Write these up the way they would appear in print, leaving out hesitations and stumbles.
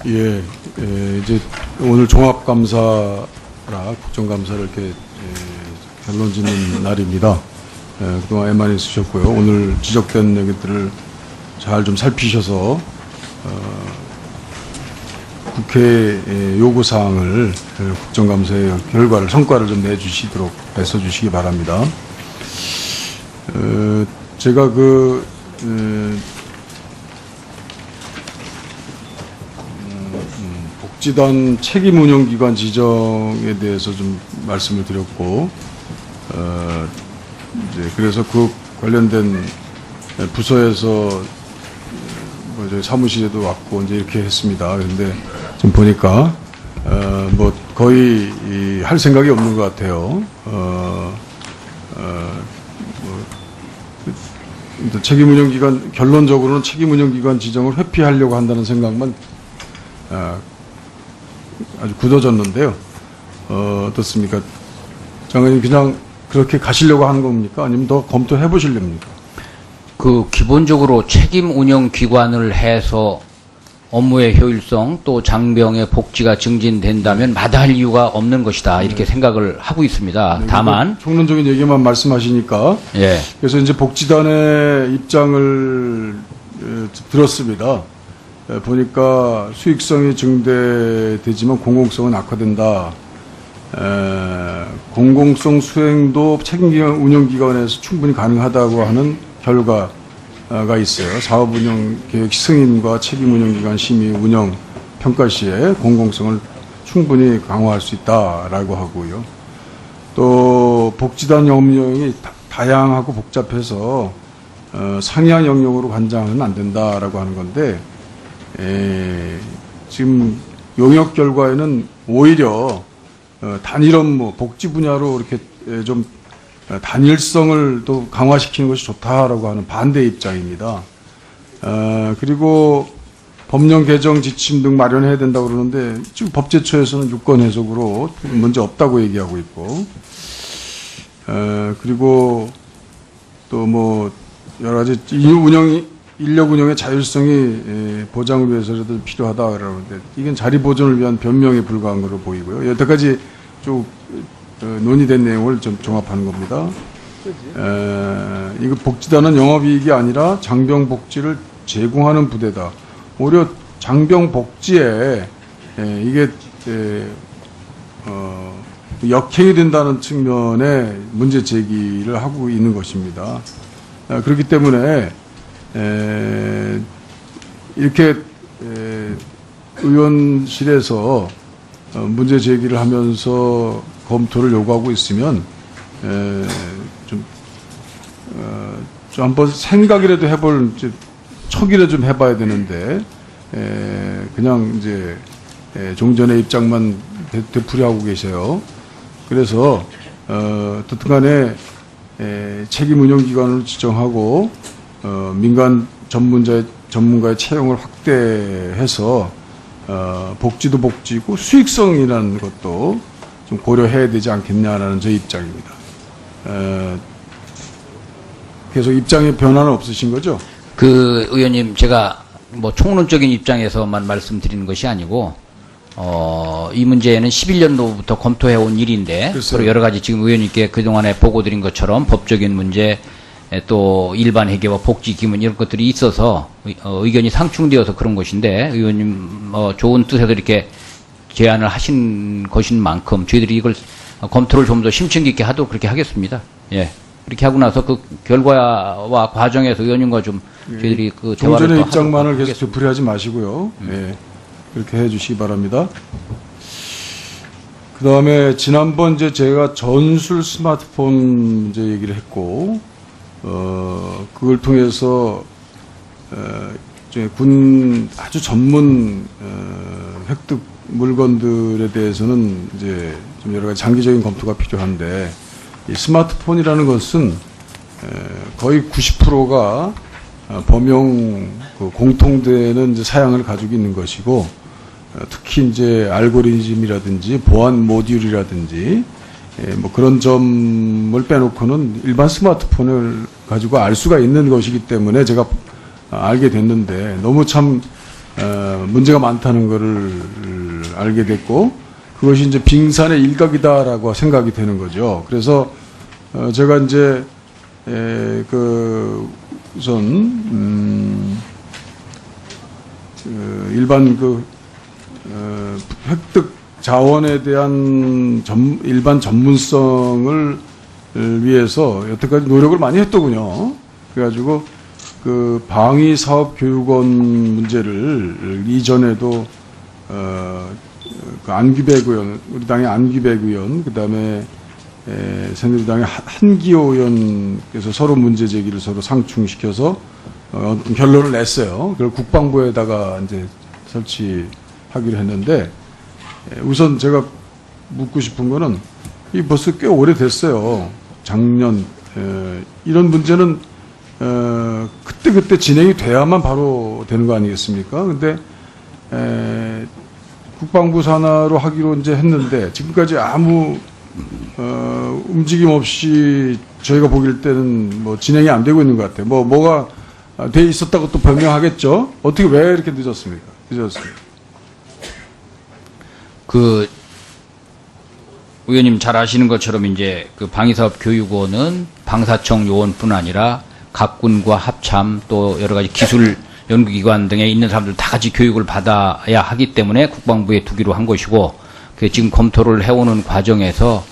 예, 이제 오늘 종합감사라 국정감사를 이렇게 결론 짓는 날입니다. 그동안 애만 있으셨고요. 오늘 지적된 얘기들을 잘 좀 살피셔서 국회 요구사항을 국정감사의 결과를, 성과를 좀 내주시도록 애써주시기 바랍니다. 제가 복지단 책임운영기관 지정에 대해서 좀 말씀을 드렸고, 이제 그래서 그 관련된 부서에서 저희 사무실에도 왔고 이제 이렇게 했습니다. 그런데 지금 보니까 뭐 거의 할 생각이 없는 것 같아요. 책임운영기관, 결론적으로는 책임운영기관 지정을 회피하려고 한다는 생각만 아주 굳어졌는데요. 어떻습니까? 장관님, 그냥 그렇게 가시려고 하는 겁니까? 아니면 더 검토해 보시렵니까? 기본적으로 책임 운영 기관을 해서 업무의 효율성 또 장병의 복지가 증진된다면 마다할 이유가 없는 것이다. 이렇게 생각을 하고 있습니다. 네, 다만 총론적인 얘기만 말씀하시니까, 예. 그래서 이제 복지단의 입장을 들었습니다. 보니까 수익성이 증대되지만 공공성은 악화된다. 공공성 수행도 책임기관 운영기관에서 충분히 가능하다고 하는 결과가 있어요. 사업운영계획 승인과 책임운영기관 심의 운영 평가 시에 공공성을 충분히 강화할 수 있다라고 하고요. 또 복지단 업무형이 다양하고 복잡해서 상이한 영역으로 관장은 안 된다라고 하는 건데, 지금 용역 결과에는 오히려 단일 업무, 복지 분야로 이렇게 좀 단일성을 또 강화시키는 것이 좋다라고 하는 반대 입장입니다. 그리고 법령 개정 지침 등 마련해야 된다고 그러는데, 지금 법제처에서는 유권 해석으로 문제 없다고 얘기하고 있고, 그리고 또 뭐 여러 가지 인력 운영의 자율성이 보장을 위해서라도 필요하다 그러는데, 이건 자리 보존을 위한 변명에 불과한 것으로 보이고요. 여태까지 쭉 논의된 내용을 좀 종합하는 겁니다. 이거 복지단은 영업이익이 아니라 장병 복지를 제공하는 부대다. 오히려 장병 복지에 이게 역행이 된다는 측면에 문제 제기를 하고 있는 것입니다. 그렇기 때문에 이렇게 의원실에서 문제 제기를 하면서 검토를 요구하고 있으면 좀 한번 생각이라도 해볼, 척이라도 좀 해봐야 되는데, 그냥 이제 종전의 입장만 되풀이하고 계셔요. 그래서 어떻든간에 책임운영기관을 지정하고 민간 전문가의 채용을 확대해서 복지도 복지고 수익성이라는 것도 좀 고려해야 되지 않겠냐라는 제 입장입니다. 계속 입장에 변화는 없으신 거죠? 의원님, 제가 뭐 총론적인 입장에서만 말씀드리는 것이 아니고 이 문제는 11년도부터 검토해온 일인데, 서로 여러 가지 지금 의원님께 그동안에 보고드린 것처럼 법적인 문제, 또 일반 회계와 복지 기문 이런 것들이 있어서 의견이 상충되어서 그런 것인데, 의원님 좋은 뜻에서 이렇게 제안을 하신 것인 만큼 저희들이 이걸 검토를 좀 더 심층 깊게 하도록 그렇게 하겠습니다. 예. 그렇게 하고 나서 그 결과와 과정에서 의원님과 좀 저희들이 그 대화를 종전의 입장만을 계속 되풀이하지 마시고요. 예. 그렇게 해주시기 바랍니다. 그 다음에 지난번 이제 제가 전술 스마트폰 문제 얘기를 했고, 그걸 통해서 군 아주 전문 획득 물건들에 대해서는 이제 좀 여러 가지 장기적인 검토가 필요한데, 이 스마트폰이라는 것은 거의 90%가 범용 공통되는 이제 사양을 가지고 있는 것이고, 특히 이제 알고리즘이라든지 보안 모듈이라든지 뭐 그런 점을 빼놓고는 일반 스마트폰을 가지고 알 수가 있는 것이기 때문에 제가 알게 됐는데, 너무 참 문제가 많다는 것을 알게 됐고, 그것이 이제 빙산의 일각이다라고 생각이 되는 거죠. 그래서 제가 이제 우선 일반 획득 자원에 대한 일반 전문성을 위해서 여태까지 노력을 많이 했더군요. 그래가지고 그 방위 사업 교육원 문제를 이전에도 그 안규백 의원, 우리 당의 안규백 의원, 그 다음에 새누리당의 한기호 의원께서 서로 문제 제기를 서로 상충시켜서 결론을 냈어요. 그걸 국방부에다가 이제 설치하기로 했는데, 우선 제가 묻고 싶은 거는 이 벌써 꽤 오래됐어요. 작년 이런 문제는 그때 진행이 돼야만 바로 되는 거 아니겠습니까? 근데 국방부 산하로 하기로 이제 했는데 지금까지 아무 움직임 없이 저희가 보길 때는 뭐 진행이 안 되고 있는 것 같아요. 뭐가 돼 있었다고 또 변명하겠죠. 어떻게 왜 이렇게 늦었습니까? 의원님 잘 아시는 것처럼 이제 그 방위사업 교육원은 방사청 요원뿐 아니라 각군과 합참 또 여러 가지 기술 연구기관 등에 있는 사람들 다 같이 교육을 받아야 하기 때문에 국방부에 두기로 한 것이고, 그 지금 검토를 해오는 과정에서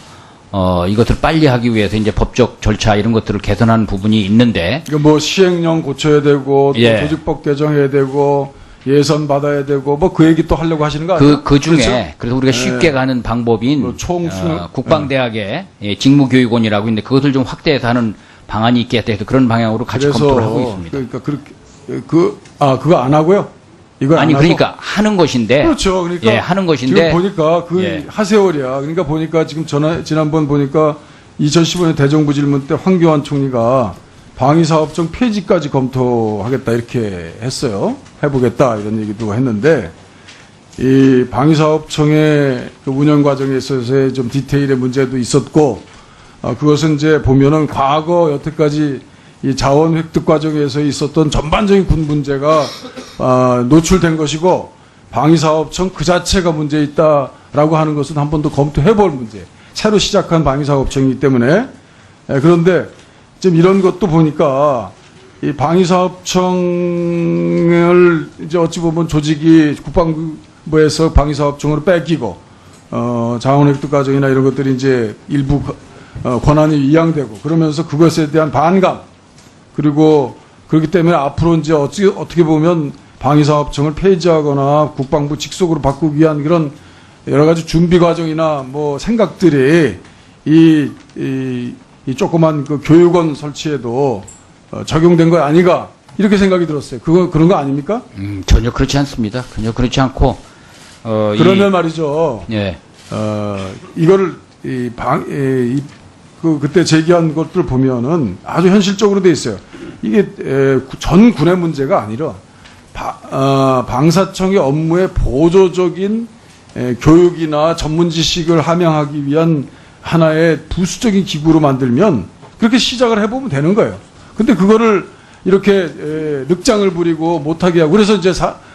이것을 빨리 하기 위해서 이제 법적 절차 이런 것들을 개선하는 부분이 있는데, 그러니까 뭐 시행령 고쳐야 되고 또 예. 조직법 개정해야 되고 예산 받아야 되고 뭐 그 얘기 또 하려고 하시는 거 아니에요? 그 중에 그렇죠? 그래서 우리가 쉽게 가는 방법인 뭐 총수 국방대학의 직무교육원이라고 있는데 그것을 좀 확대해서 하는 방안이 있겠다 해서 그런 방향으로 같이 검토를 하고 있습니다. 그러니까 그렇게 그거 안 하고요? 이거 아니 안 하고? 그러니까 하는 것인데, 그렇죠. 그러니까 예, 하는 것인데 지금 보니까 그 예. 하세월이야. 그러니까 보니까 지금 지난번 보니까 2015년 대정부 질문 때 황교안 총리가 방위사업청 폐지까지 검토하겠다 이렇게 했어요. 해보겠다 이런 얘기도 했는데, 이 방위사업청의 그 운영 과정에 있어서의 좀 디테일의 문제도 있었고, 그것은 이제 보면은 과거 여태까지 이 자원 획득 과정에서 있었던 전반적인 군 문제가 노출된 것이고, 방위사업청 그 자체가 문제 있다라고 하는 것은 한 번 더 검토해볼 문제. 새로 시작한 방위사업청이기 때문에. 그런데 지금 이런 것도 보니까 이 방위사업청을 이제 어찌 보면 조직이 국방부에서 방위사업청으로 뺏기고 자원획득 과정이나 이런 것들이 이제 일부 권한이 이양되고 그러면서 그것에 대한 반감, 그리고 그렇기 때문에 앞으로 이제 어떻게 보면 방위사업청을 폐지하거나 국방부 직속으로 바꾸기 위한 그런 여러 가지 준비 과정이나 뭐 생각들이 이 조그만 그 교육원 설치에도 적용된 거 아니가 이렇게 생각이 들었어요. 그런 거 아닙니까? 전혀 그렇지 않습니다. 전혀 그렇지 않고 그러면 말이죠. 예. 이거를 그때 제기한 것들 보면은 아주 현실적으로 돼 있어요. 이게 전 군의 문제가 아니라 방사청의 업무의 보조적인 교육이나 전문 지식을 함양하기 위한 하나의 부수적인 기구로 만들면 그렇게 시작을 해보면 되는 거예요. 근데 그거를 이렇게 늑장을 부리고 못하게 하고, 그래서 이제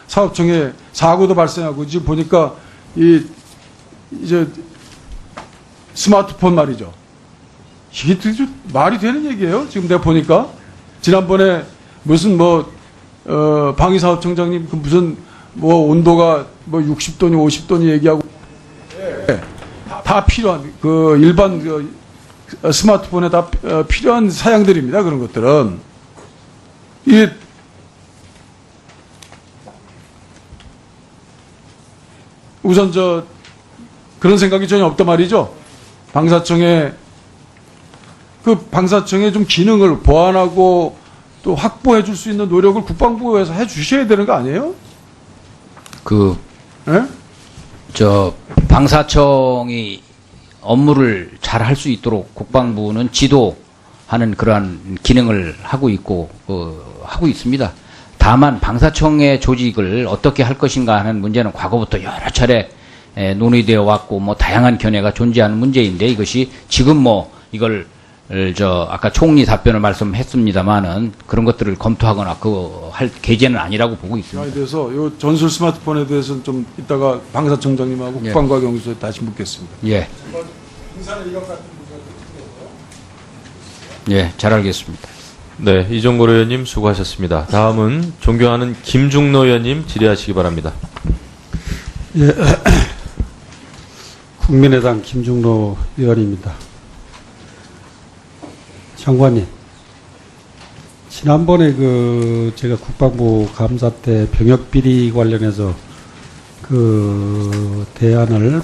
사업청에 사고도 발생하고, 지금 보니까 이제 스마트폰 말이죠. 이게 말이 되는 얘기예요. 지금 내가 보니까 지난번에 무슨 방위사업청장님 그 무슨 온도가 60도니 50도니 얘기하고 다 필요한 그 일반 스마트폰에 다 필요한 사양들입니다. 그런 것들은 이게 우선 그런 생각이 전혀 없단 말이죠. 방사청의 좀 기능을 보완하고 또 확보해 줄 수 있는 노력을 국방부에서 해 주셔야 되는 거 아니에요? 예? 방사청이 업무를 잘 할 수 있도록 국방부는 지도하는 그러한 기능을 하고 있습니다. 다만 방사청의 조직을 어떻게 할 것인가 하는 문제는 과거부터 여러 차례 논의되어 왔고 다양한 견해가 존재하는 문제인데, 이것이 지금 이걸 아까 총리 답변을 말씀했습니다만은 그런 것들을 검토하거나 할 계제는 아니라고 보고 있습니다. 시간에 대해서 요 전술 스마트폰에 대해서는 좀 이따가 방사청장님하고 예. 국방과 경수에 다시 묻겠습니다. 예. 예, 잘 알겠습니다. 네, 이종걸 의원님 수고하셨습니다. 다음은 존경하는 김중로 의원님 질의하시기 바랍니다. 예, 국민의당 김중로 의원입니다. 장관님, 지난번에 제가 국방부 감사 때 병역 비리 관련해서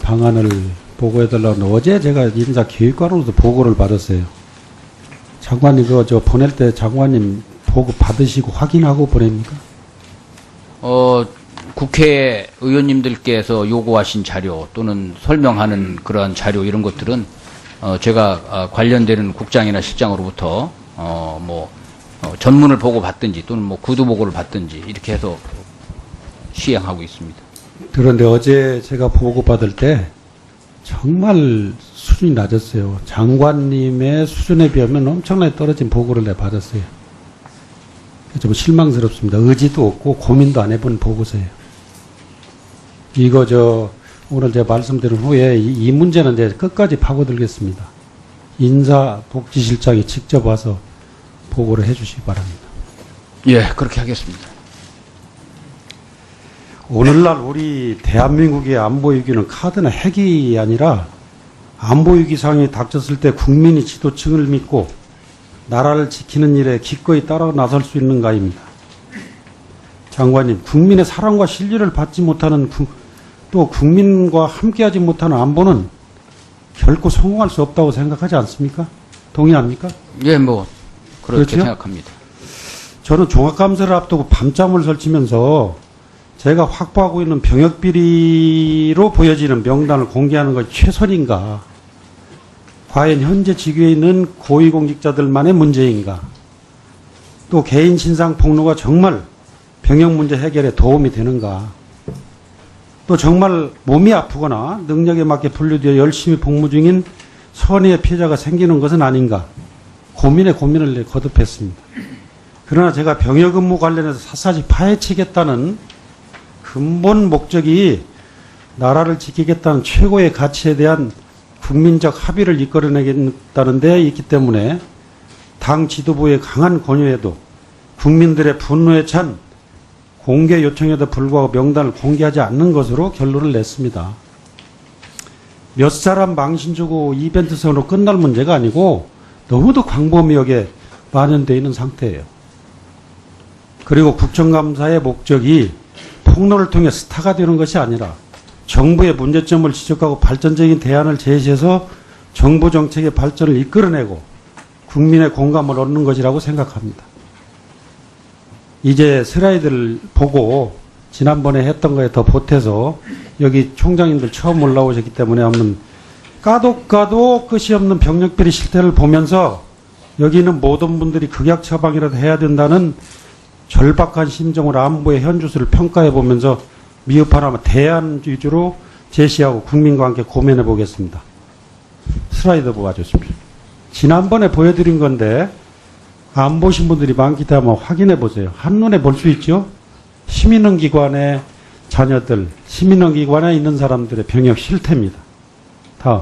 방안을 보고해달라고 어제 제가 인사교육관으로도 보고를 받았어요. 장관님, 보낼 때 장관님 보고 받으시고 확인하고 보냅니까? 국회 의원님들께서 요구하신 자료 또는 설명하는 그러한 자료 이런 것들은 제가 관련되는 국장이나 실장으로부터 전문을 보고 받든지 또는 구두 보고를 받든지 이렇게 해서 시행하고 있습니다. 그런데 어제 제가 보고 받을 때 정말 수준이 낮았어요. 장관님의 수준에 비하면 엄청나게 떨어진 보고를 내가 받았어요. 좀 실망스럽습니다. 의지도 없고 고민도 안 해본 보고서예요. 이거 오늘 제가 말씀드린 후에 이 문제는 이제 끝까지 파고들겠습니다. 인사복지실장이 직접 와서 보고를 해주시기 바랍니다. 예, 그렇게 하겠습니다. 오늘날 우리 대한민국의 안보위기는 카드나 핵이 아니라 안보위기 상황이 닥쳤을 때 국민이 지도층을 믿고 나라를 지키는 일에 기꺼이 따라 나설 수 있는가입니다. 장관님, 국민의 사랑과 신뢰를 받지 못하는 또 국민과 함께하지 못하는 안보는 결코 성공할 수 없다고 생각하지 않습니까? 동의합니까? 예, 그렇게 그렇죠? 생각합니다. 저는 종합감사를 앞두고 밤잠을 설치면서 제가 확보하고 있는 병역비리로 보여지는 명단을 공개하는 것이 최선인가? 과연 현재 직위에 있는 고위공직자들만의 문제인가? 또 개인 신상 폭로가 정말 병역 문제 해결에 도움이 되는가? 또 정말 몸이 아프거나 능력에 맞게 분류되어 열심히 복무 중인 선의의 피해자가 생기는 것은 아닌가? 고민을 거듭했습니다. 그러나 제가 병역 업무 관련해서 샅샅이 파헤치겠다는 근본 목적이 나라를 지키겠다는 최고의 가치에 대한 국민적 합의를 이끌어내겠다는 데 있기 때문에 당 지도부의 강한 권유에도 국민들의 분노에 찬 공개 요청에도 불구하고 명단을 공개하지 않는 것으로 결론을 냈습니다. 몇 사람 망신 주고 이벤트성으로 끝날 문제가 아니고 너무도 광범위하게 만연되어 있는 상태예요. 그리고 국정감사의 목적이 폭로를 통해 스타가 되는 것이 아니라 정부의 문제점을 지적하고 발전적인 대안을 제시해서 정부 정책의 발전을 이끌어내고 국민의 공감을 얻는 것이라고 생각합니다. 이제 슬라이드를 보고 지난번에 했던 거에 더 보태서 여기 총장님들 처음 올라오셨기 때문에 한번 까도 끝이 없는 병력비리 실태를 보면서 여기 있는 모든 분들이 극약 처방이라도 해야 된다는 절박한 심정으로 안보의 현주소를 평가해 보면서 미흡하나마 대안 위주로 제시하고 국민과 함께 고민해 보겠습니다. 슬라이드 보아주십시오. 지난번에 보여드린 건데 안 보신 분들이 많기 때문에 확인해 보세요. 한눈에 볼 수 있죠? 시민원기관의 자녀들, 시민원기관에 있는 사람들의 병역 실태입니다. 다음.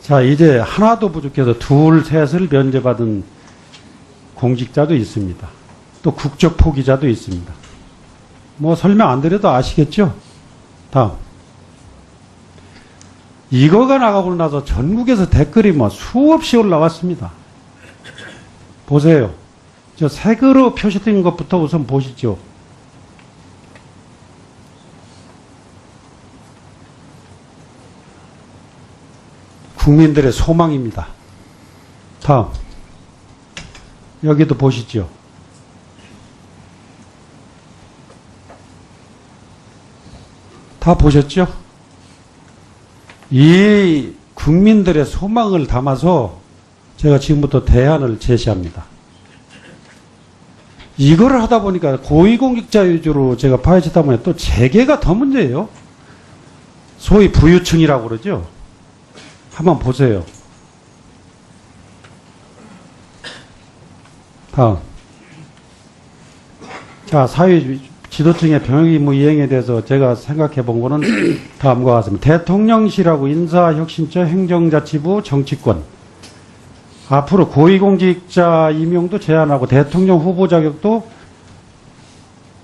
자, 이제 하나도 부족해서 둘, 셋을 면제받은 공직자도 있습니다. 또 국적 포기자도 있습니다. 뭐 설명 안 드려도 아시겠죠? 다음. 이거가 나가고 나서 전국에서 댓글이 뭐 수없이 올라왔습니다. 보세요. 저 색으로 표시된 것부터 우선 보시죠. 국민들의 소망입니다. 다음. 여기도 보시죠. 다 보셨죠? 이 국민들의 소망을 담아서 제가 지금부터 대안을 제시합니다. 이거를 하다 보니까 고위공직자 위주로 제가 파헤치다 보니 또 재계가 더 문제예요. 소위 부유층이라고 그러죠. 한번 보세요. 다음. 자, 사회 지도층의 병역 의무 이행에 대해서 제가 생각해 본 거는 다음과 같습니다. 대통령실하고 인사혁신처 행정자치부 정치권. 앞으로 고위공직자 임용도 제한하고 대통령 후보 자격도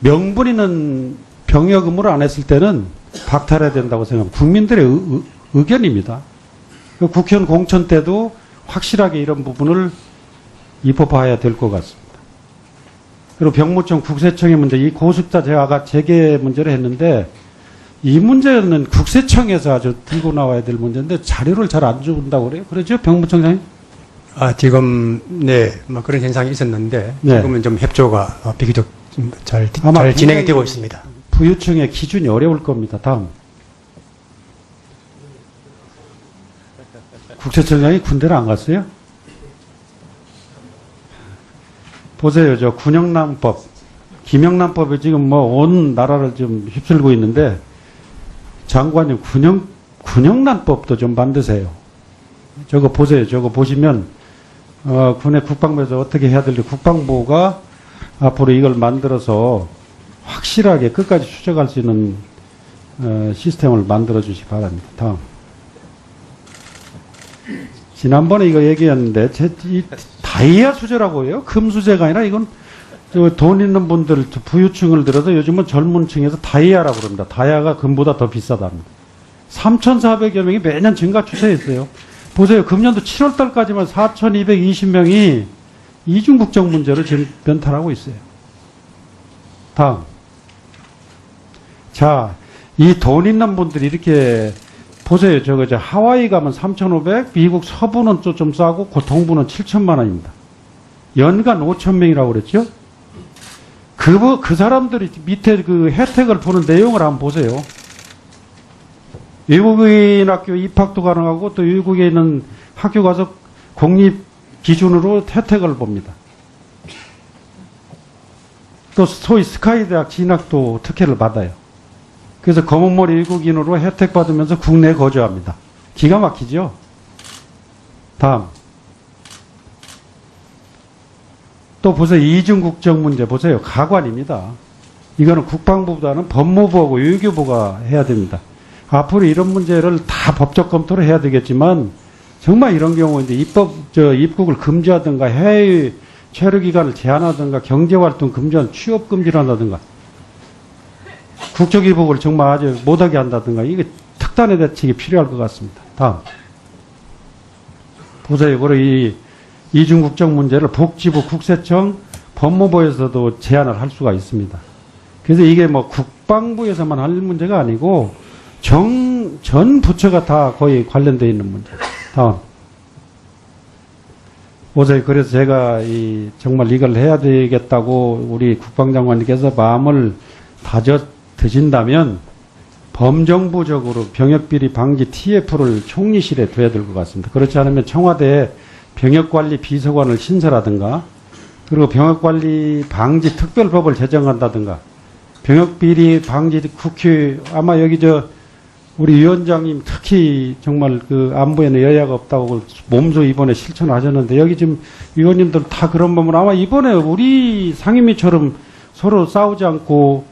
명분 있는 병역 의무를 안 했을 때는 박탈해야 된다고 생각합니다. 국민들의 의견입니다. 국회의원 공천 때도 확실하게 이런 부분을 입법화해야 될 것 같습니다. 그리고 병무청, 국세청의 문제, 이 고숙자 제가 아까 재개 문제를 했는데 이 문제는 국세청에서 아주 들고 나와야 될 문제인데 자료를 잘 안 준다고 그래요. 그러죠? 병무청장님? 지금, 네, 뭐 그런 현상이 있었는데, 네. 지금은 좀 협조가 비교적 잘 아마 진행이 되고 있습니다. 부유청의 기준이 어려울 겁니다. 다음. 국세청장이 군대를 안 갔어요? 보세요. 저 군영난법, 김영란법이 지금 뭐 온 나라를 좀 휩쓸고 있는데 장관님 군영난법도 좀 만드세요. 저거 보세요. 저거 보시면 군의 국방부에서 어떻게 해야 될지 국방부가 앞으로 이걸 만들어서 확실하게 끝까지 추적할 수 있는 시스템을 만들어 주시기 바랍니다. 다음. 지난번에 이거 얘기했는데 이 다이아 수제라고 해요. 금 수제가 아니라 이건 돈 있는 분들 부유층을 들어서 요즘은 젊은 층에서 다이아라고 그럽니다. 다이아가 금보다 더 비싸답니다. 3,400여 명이 매년 증가 추세에 있어요. 보세요. 금년도 7월 달까지만 4,220명이 이중 국적 문제를 지금 변탈하고 있어요. 다음. 자, 이 돈 있는 분들이 이렇게 보세요. 저 하와이 가면 3,500, 미국 서부는 좀 싸고 동부는 7천만 원입니다. 연간 5천 명이라고 그랬죠? 그 사람들이 밑에 그 혜택을 보는 내용을 한번 보세요. 외국인 학교 입학도 가능하고 또 외국에 있는 학교 가서 공립 기준으로 혜택을 봅니다. 또 소위 스카이 대학 진학도 특혜를 받아요. 그래서 검은머리 외국인으로 혜택 받으면서 국내에 거주합니다. 기가 막히죠? 다음. 또 보세요. 이중국적 문제 보세요. 가관입니다. 이거는 국방부보다는 법무부하고 외교부가 해야 됩니다. 앞으로 이런 문제를 다 법적 검토를 해야 되겠지만 정말 이런 경우 이제 입국을 금지하든가 해외 체류 기간을 제한하든가 경제활동 금지한 취업 금지를 한다든가 국적 입국을 정말 아주 못하게 한다든가 이게 특단의 대책이 필요할 것 같습니다. 다음. 보세요. 그리고 이 이중국적 문제를 복지부, 국세청, 법무부에서도 제한을 할 수가 있습니다. 그래서 이게 뭐 국방부에서만 할 문제가 아니고 전 부처가 다 거의 관련되어 있는 문제. 다음. 보세요. 그래서 제가 정말 이걸 해야 되겠다고 우리 국방장관님께서 마음을 다져 드신다면 범정부적으로 병역비리 방지 TF를 총리실에 둬야 될 것 같습니다. 그렇지 않으면 청와대에 병역관리 비서관을 신설하든가 그리고 병역관리 방지 특별법을 제정한다든가 병역비리 방지 국회 아마 여기 우리 위원장님 특히 정말 그 안보에는 여야가 없다고 몸소 이번에 실천하셨는데 여기 지금 위원님들 다 그런 부분 아마 이번에 우리 상임위처럼 서로 싸우지 않고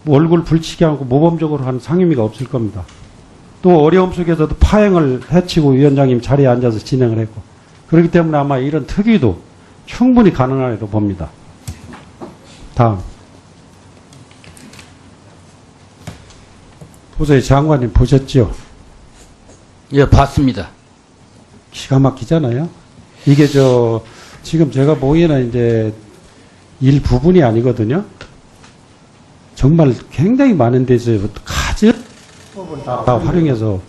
얼굴 불치게 하고 모범적으로 하는 상임위가 없을 겁니다. 또 어려움 속에서도 파행을 해치고 위원장님 자리에 앉아서 진행을 했고 그렇기 때문에 아마 이런 특위도 충분히 가능하리로 봅니다. 다음. 보세요. 장관님 보셨죠? 예, 봤습니다. 기가 막히잖아요. 이게 지금 제가 보기에는 이제 일부분이 아니거든요. 정말 굉장히 많은 데서 가지법을 다 활용해서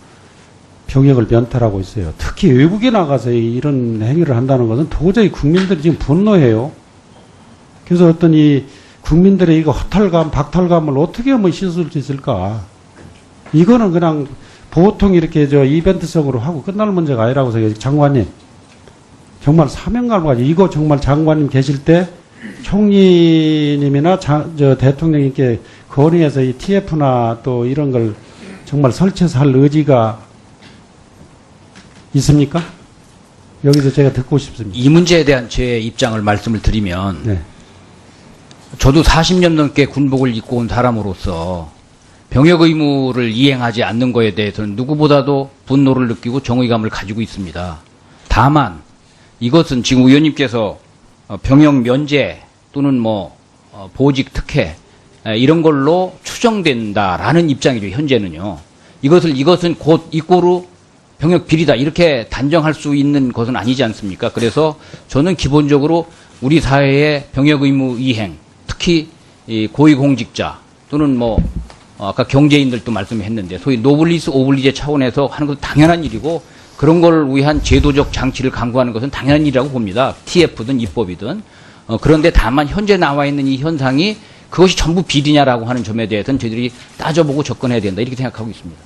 병역을 면탈하고 있어요. 특히 외국에 나가서 이런 행위를 한다는 것은 도저히 국민들이 지금 분노해요. 그래서 어떤 이 국민들의 이거 허탈감, 박탈감을 어떻게 하면 씻을 수 있을까? 이거는 그냥 보통 이렇게 이벤트성으로 하고 끝날 문제가 아니라고 생각해요. 장관님. 정말 사명감을 가지고 이거 정말 장관님 계실 때 총리님이나 대통령님께 건의해서 이 TF나 또 이런 걸 정말 설치해서 할 의지가 있습니까? 여기서 제가 듣고 싶습니다. 이 문제에 대한 제 입장을 말씀을 드리면 네. 저도 40년 넘게 군복을 입고 온 사람으로서 병역 의무를 이행하지 않는 거에 대해서는 누구보다도 분노를 느끼고 정의감을 가지고 있습니다. 다만 이것은 지금 의원님께서 병역 면제 또는 보직 특혜 이런 걸로 추정된다라는 입장이죠. 현재는요. 이것은 곧 이꼬르 병역 비리다 이렇게 단정할 수 있는 것은 아니지 않습니까? 그래서 저는 기본적으로 우리 사회의 병역 의무 이행, 특히 이 고위공직자 또는 아까 경제인들도 말씀했는데 소위 노블리스 오블리제 차원에서 하는 것은 당연한 일이고 그런 걸 위한 제도적 장치를 강구하는 것은 당연한 일이라고 봅니다. TF든 입법이든. 그런데 다만 현재 나와 있는 이 현상이 그것이 전부 비리냐라고 하는 점에 대해서는 저희들이 따져보고 접근해야 된다 이렇게 생각하고 있습니다.